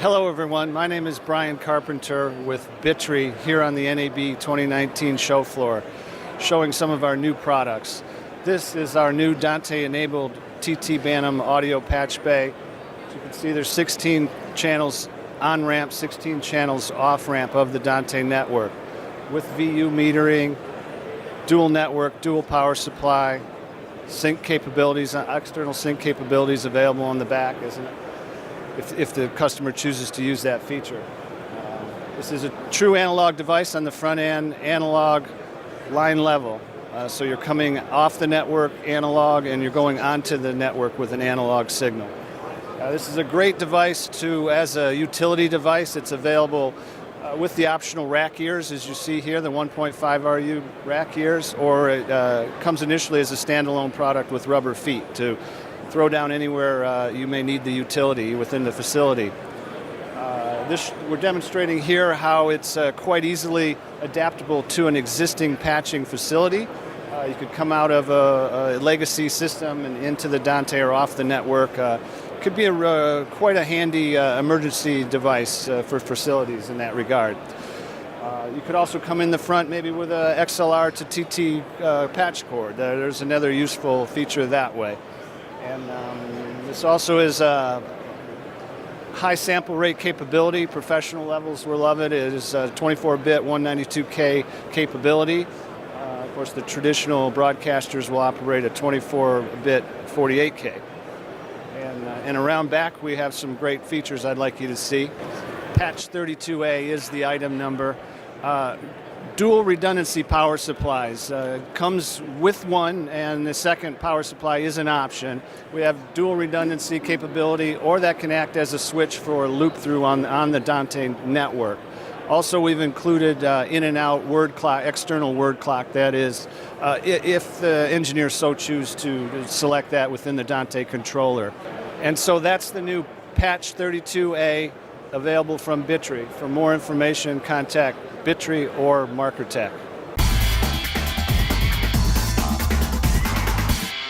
Hello everyone, my name is Brian Carpenter with Bittree here on the NAB 2019 show floor, showing some of our new products. This is our new Dante-enabled TT Bantam audio patch bay. As you can see, there's 16 channels on-ramp, 16 channels off-ramp of the Dante network with VU metering, dual network, dual power supply, sync capabilities, external sync capabilities available on the back if the customer chooses to use that feature. This is a true analog device on the front end, analog line level. So you're coming off the network analog and you're going onto the network with an analog signal. This is a great device as a utility device. It's available with the optional rack ears, as you see here, the 1.5 RU rack ears, or it comes initially as a standalone product with rubber feet to throw down anywhere you may need the utility within the facility. We're demonstrating here how it's quite easily adaptable to an existing patching facility. You could come out of a legacy system and into the Dante or off the network. Could be quite a handy emergency device for facilities in that regard. You could also come in the front maybe with a XLR to TT patch cord. There's another useful feature that way. And this also is high sample rate capability. Professional levels will love it. It is 24-bit 192K capability. Of course, the traditional broadcasters will operate at 24-bit 48K. And around back, we have some great features I'd like you to see. PATCH32A is the item number. Dual redundancy power supplies. Comes with one, and the second power supply is an option. We have dual redundancy capability, or that can act as a switch for a loop through on the Dante network. Also, we've included in and out word clock, external word clock, that is, if the engineers so choose to select that within the Dante controller. And so that's the new PATCH32A available from Bittree. For more information, contact Bittree or Markertek.